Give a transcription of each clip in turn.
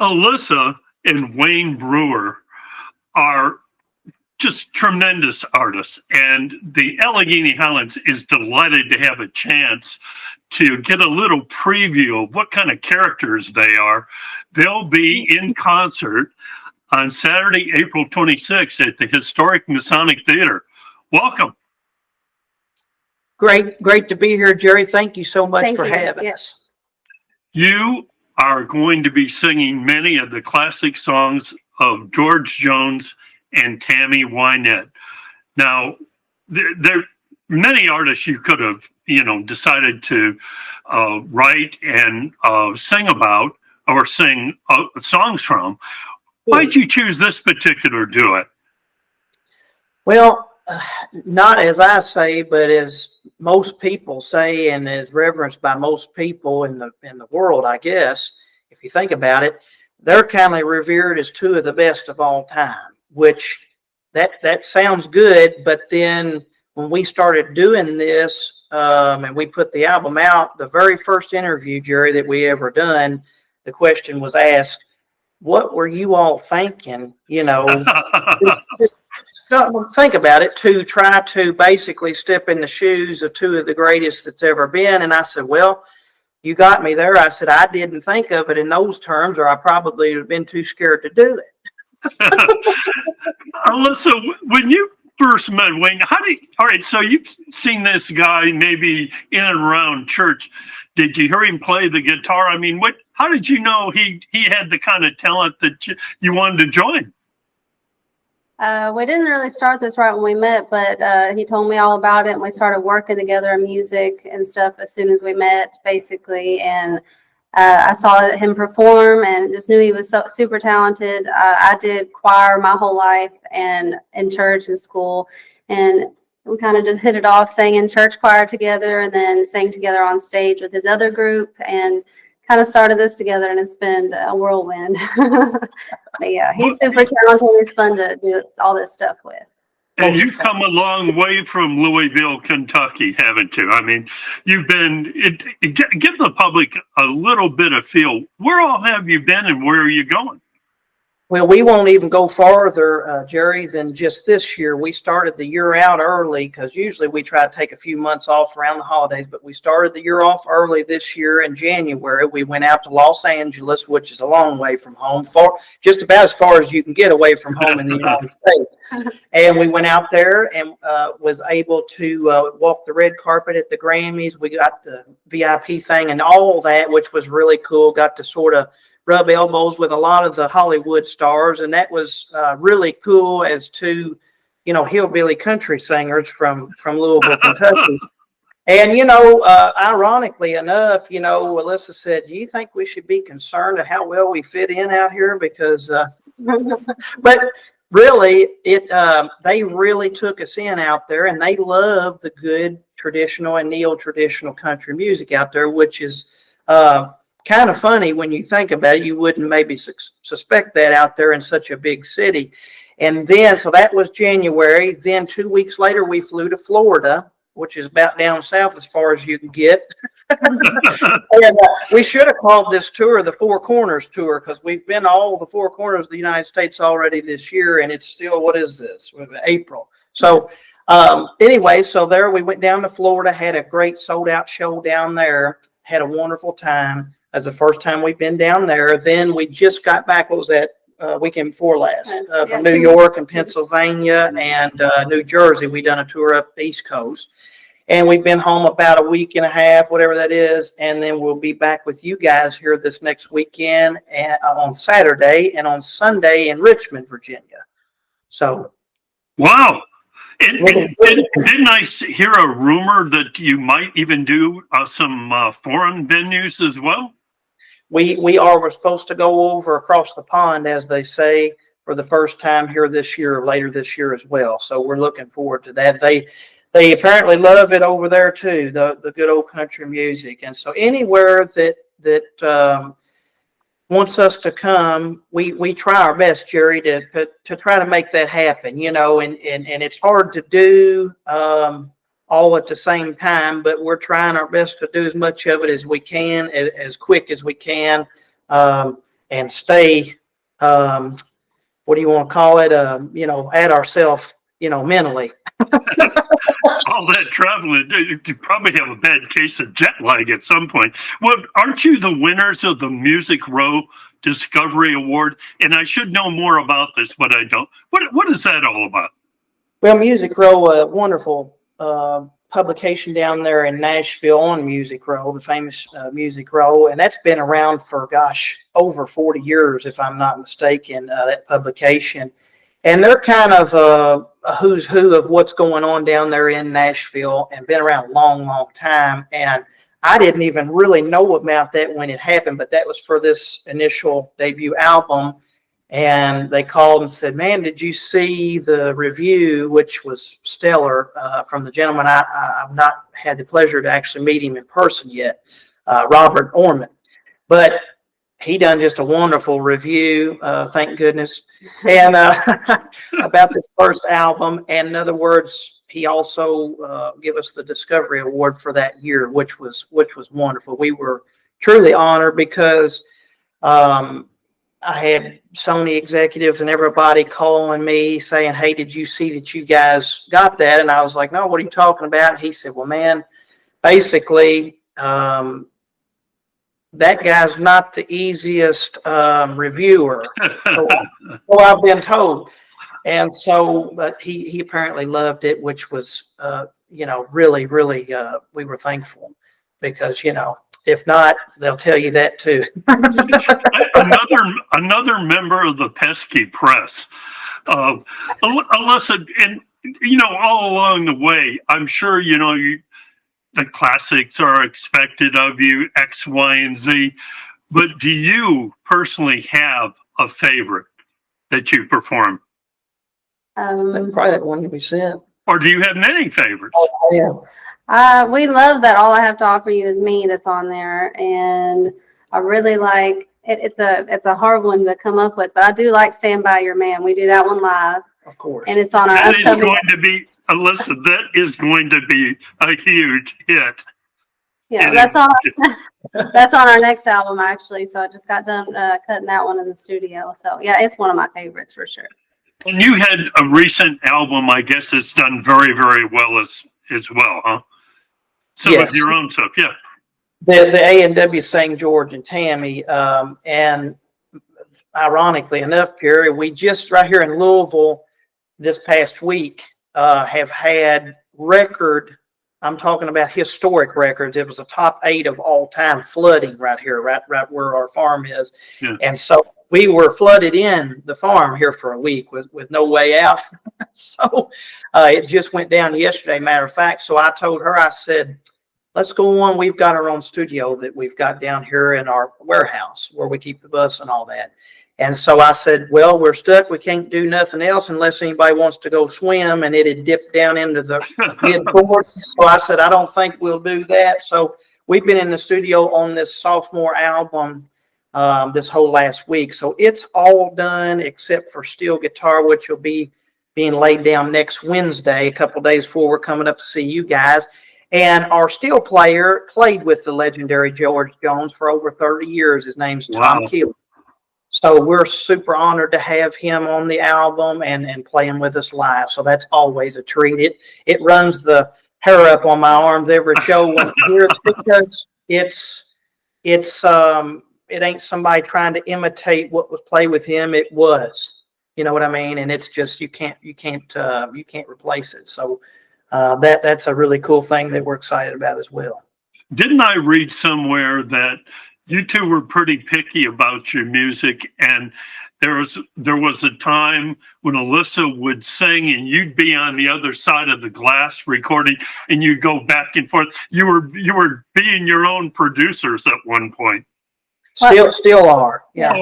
Alyssa and Wayne Brewer are just tremendous artists, and the Allegheny Highlands is delighted to have a chance to get a little preview of what kind of characters they are. They'll be in concert on Saturday, April 26th at the historic Masonic Theater. Welcome. Great to be here, Jerry. Thank you so much for having us. You are going to be singing many of the classic songs of George Jones and Tammy Wynette. Now, there are many artists you could have, decided to write and sing about or sing songs from. Why'd you choose this particular duet? Well, not as I say, but as most people say, and as reverenced by most people in the world, I guess, if you think about it, they're kind of revered as two of the best of all time. Which that sounds good, but then when we started doing this and we put the album out, the very first interview, Jerry, that we ever done, the question was asked, "What were you all thinking?" Just think about it, to try to basically step in the shoes of two of the greatest that's ever been. And I said, well, you got me there. I said, I didn't think of it in those terms, or I probably would have been too scared to do it. Alyssa, when you first met Wayne, all right, so you've seen this guy maybe in and around church. Did you hear him play the guitar? I mean, how did you know he had the kind of talent that you wanted to join? We didn't really start this right when we met, but he told me all about it, and we started working together in music and stuff as soon as we met, basically. And I saw him perform and just knew he was super talented. I did choir my whole life and in church and school, and we kind of just hit it off, sang in church choir together and then sang together on stage with his other group, and kind of started this together, and it's been a whirlwind. But yeah, he's super talented. He's fun to do all this stuff with. And you've come a long way from Louisville, Kentucky, haven't you? I mean, you've been, give the public a little bit of feel. Where all have you been and where are you going? Well, we won't even go farther, Jerry, than just this year. We started the year out early because usually we try to take a few months off around the holidays, but we started the year off early this year in January. We went out to Los Angeles, which is a long way from home, just about as far as you can get away from home in the United States. And we went out there and was able to walk the red carpet at the Grammys. We got the VIP thing and all that, which was really cool. Got to sort of rub elbows with a lot of the Hollywood stars, and that was really cool as two, hillbilly country singers from Louisville, Kentucky. And, ironically enough, Alyssa said, do you think we should be concerned of how well we fit in out here? Because, but really, they really took us in out there, and they love the good traditional and neo-traditional country music out there, which is kind of funny when you think about it. You wouldn't maybe suspect that out there in such a big city. And then, so that was January. Then 2 weeks later, we flew to Florida, which is about down south as far as you can get. And we should have called this tour the Four Corners Tour, because we've been all the four corners of the United States already this year, and it's still, what is this? April. So anyway, so there we went down to Florida, had a great sold-out show down there, had a wonderful time. As the first time we've been down there. Then we just got back, what was that, weekend before last, from New York and Pennsylvania and New Jersey. We done a tour up the East Coast. And we've been home about a week and a half, whatever that is. And then we'll be back with you guys here this next weekend on Saturday and on Sunday in Richmond, Virginia. So. Wow. And didn't I hear a rumor that you might even do some foreign venues as well? We're supposed to go over across the pond, as they say, for the first time here this year or later this year as well. So we're looking forward to that. They apparently love it over there too, the good old country music. And so anywhere that wants us to come, we try our best, Jerry, to try to make that happen, and it's hard to do all at the same time, but we're trying our best to do as much of it as we can, as quick as we can. and stay, what do you want to call it? At ourselves, mentally. All that traveling, you probably have a bad case of jet lag at some point. Well, aren't you the winners of the Music Row Discovery Award? And I should know more about this, but I don't. What is that all about? Well, Music Row, a wonderful publication down there in Nashville on Music Row, the famous Music Row, and that's been around for, over 40 years, if I'm not mistaken, that publication. And they're kind of a who's who of what's going on down there in Nashville, and been around a long, long time. And I didn't even really know about that when it happened, but that was for this initial debut album. And they called and said, "Man, did you see the review?" Which was stellar, from the gentleman. I've not had the pleasure to actually meet him in person yet, Robert Orman. But he done just a wonderful review, thank goodness, and about this first album. And in other words, he also gave us the Discovery Award for that year, which was wonderful. We were truly honored because I had Sony executives and everybody calling me saying, "Hey, did you see that you guys got that?" And I was like, "No, what are you talking about?" And he said, "Well, man, basically, that guy's not the easiest reviewer." So I've been told. And so, but he apparently loved it, which was, really, really, we were thankful, because, if not, they'll tell you that too. another member of the pesky press, Alyssa, and all along the way, I'm sure the classics are expected of you, X, Y, and Z. But do you personally have a favorite that you perform? Probably that one we sent. Or do you have many favorites? Oh, yeah. We love that All I Have to Offer You Is Me that's on there, and I really like it. It's a hard one to come up with, but I do like Stand By Your Man. We do that one live, Of course. and it's on our That is upcoming. going to be, Alyssa, that is going to be a huge hit. Yeah, that's on our next album, actually. So I just got done cutting that one in the studio. So yeah, it's one of my favorites for sure. And you had a recent album, I guess it's done very, very well as well, huh? Some Yes. of your own stuff, yeah. The A&W sang George and Tammy, and ironically enough, Perry, we just right here in Louisville this past week have had I'm talking about historic records. It was a top 8 of all time flooding right here, right where our farm is. Yeah. And so we were flooded in the farm here for a week with no way out. So it just went down yesterday, matter of fact. So I told her, I said, "Let's go on. We've got our own studio that we've got down here in our warehouse where we keep the bus and all that." And so I said, "Well, we're stuck. We can't do nothing else unless anybody wants to go swim." And it had dipped down into the mid-boards. So I said, "I don't think we'll do that." So we've been in the studio on this sophomore album this whole last week. So it's all done except for steel guitar, which will be being laid down next Wednesday, a couple of days before we're coming up to see you guys. And our steel player played with the legendary George Jones for over 30 years. His name's Tom Keel. So we're super honored to have him on the album and playing with us live. So that's always a treat. It runs the hair up on my arms every show when I hear it, because it ain't somebody trying to imitate what was played with him. It was, you know what I mean? And it's just, you can't replace it. So that's a really cool thing that we're excited about as well. Didn't I read somewhere that you two were pretty picky about your music, and there was a time when Alyssa would sing and you'd be on the other side of the glass recording, and you'd go back and forth. You were being your own producers at one point. Still are. Yeah.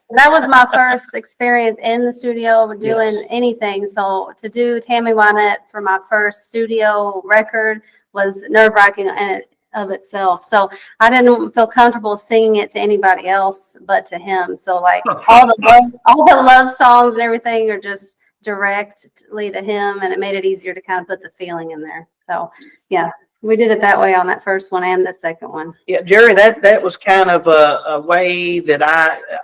That was my first experience in the studio doing anything. So to do Tammy Wynette for my first studio record was nerve-wracking in of itself. So I didn't feel comfortable singing it to anybody else but to him. So like all the love songs and everything are just directly to him, and it made it easier to kind of put the feeling in there. So yeah. We did it that way on that first one and the second one. Yeah, Jerry, that was kind of a way that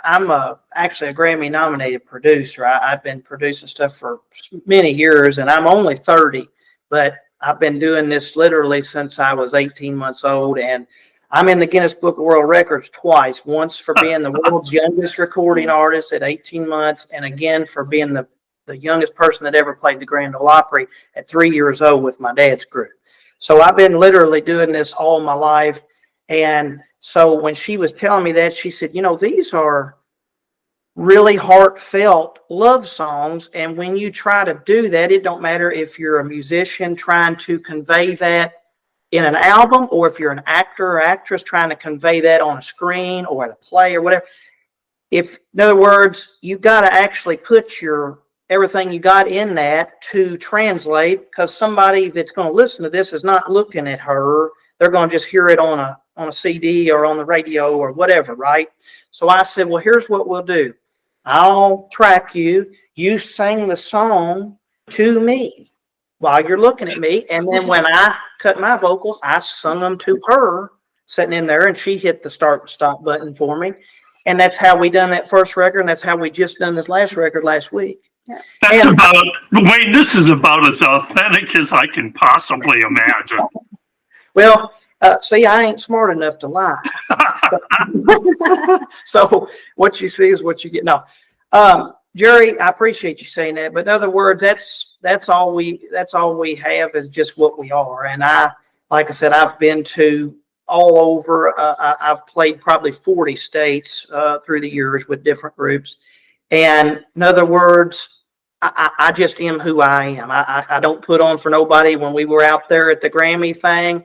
I'm actually a Grammy nominated producer. I've been producing stuff for many years, and I'm only 30, but I've been doing this literally since I was 18 months old, and I'm in the Guinness Book of World Records twice, once for being the world's youngest recording artist at 18 months, and again for being the youngest person that ever played the Grand Ole Opry at 3 years old with my dad's group. So I've been literally doing this all my life. And so when she was telling me that, she said, these are really heartfelt love songs. And when you try to do that, it don't matter if you're a musician trying to convey that in an album, or if you're an actor or actress trying to convey that on a screen or at a play or whatever. In other words, you got to actually put everything you got in that to translate, because somebody that's going to listen to this is not looking at her. They're going to just hear it on a CD or on the radio or whatever, right? So I said, well, here's what we'll do. I'll track you. You sing the song to me while you're looking at me. And then when I cut my vocals, I sung them to her sitting in there, and she hit the start and stop button for me. And that's how we done that first record. And that's how we just done this last record last week. Yeah. Wayne, this is about as authentic as I can possibly imagine. Well, see, I ain't smart enough to lie. So what you see is what you get. No, Jerry, I appreciate you saying that. But in other words, that's all we have is just what we are. And like I said, I've been to all over. I've played probably 40 states through the years with different groups. And in other words, I just am who I am. I don't put on for nobody. When we were out there at the Grammy thing,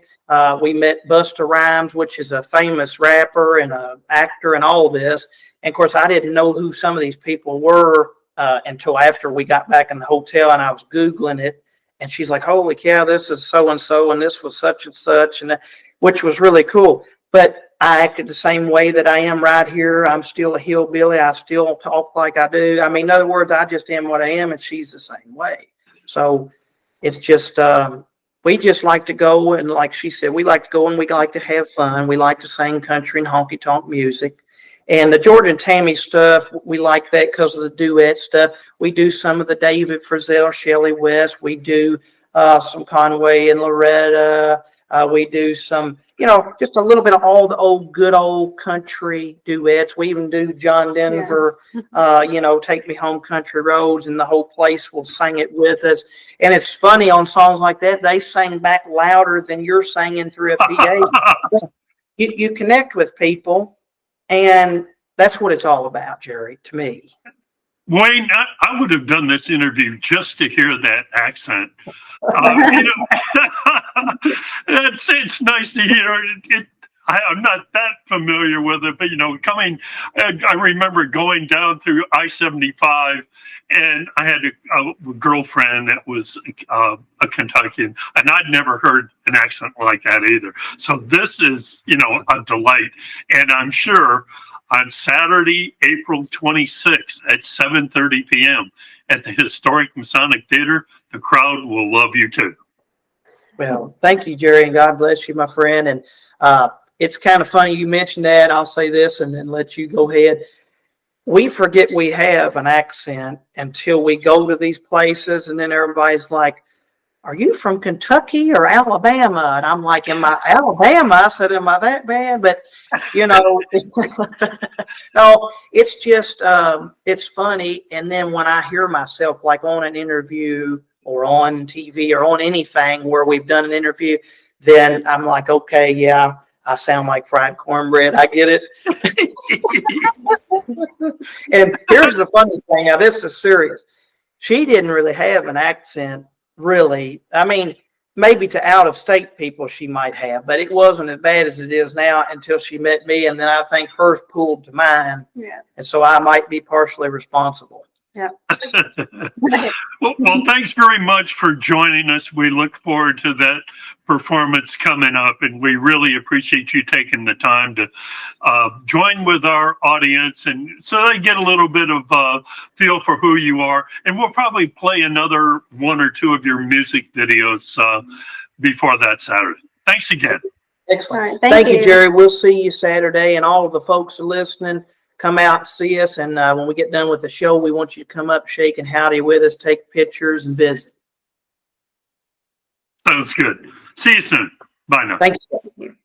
we met Busta Rhymes, which is a famous rapper and an actor and all this. And of course, I didn't know who some of these people were until after we got back in the hotel, and I was Googling it. And she's like, holy cow, this is so-and-so, and this was such and such, and which was really cool. But I acted the same way that I am right here. I'm still a hillbilly. I still talk like I do. I mean, in other words, I just am what I am, and she's the same way. So it's just, we just like to go, and like she said, we like to go and we like to have fun. We like to sing country and honky-tonk music. And the George and Tammy stuff, we like that because of the duet stuff. We do some of the David Frizzell, Shelley West. We do some Conway and Loretta. We do some, just a little bit of all the good old country duets. We even do John Denver, Take Me Home Country Roads, and the whole place will sing it with us. And it's funny, on songs like that, they sing back louder than you're singing through a PA. You connect with people, and that's what it's all about, Jerry, to me. Wayne, I would have done this interview just to hear that accent. It's nice to hear it. I'm not that familiar with it, but I remember going down through I-75, and I had a girlfriend that was a Kentuckian, and I'd never heard an accent like that either. So this is, a delight, and I'm sure on Saturday, April 26th at 7:30 p.m. at the historic Masonic Theater, the crowd will love you too. Well, thank you, Jerry, and God bless you, my friend. And it's kind of funny you mentioned that. I'll say this and then let you go ahead. We forget we have an accent until we go to these places, and then everybody's like, are you from Kentucky or Alabama? And I'm like, am I Alabama? I said, am I that bad? But, no, it's just, it's funny. And then when I hear myself like on an interview or on TV or on anything where we've done an interview, then I'm like, okay, yeah, I sound like fried cornbread. I get it. And here's the funny thing. Now, this is serious. She didn't really have an accent. Really, I mean, maybe to out-of-state people she might have, but it wasn't as bad as it is now until she met me, and then I think hers pulled to mine. Yeah. And so I might be partially responsible. Yeah. Well, thanks very much for joining us. We look forward to that performance coming up, and we really appreciate you taking the time to join with our audience, and so they get a little bit of feel for who you are. And we'll probably play another one or two of your music videos before that Saturday. Thanks again. Excellent. All right, Thank you, you. Jerry. We'll see you Saturday, and all of the folks listening, come out and see us. And when we get done with the show, we want you to come up, shake and howdy with us, take pictures, and visit. Sounds good. See you soon. Bye now. Thanks. Thank you.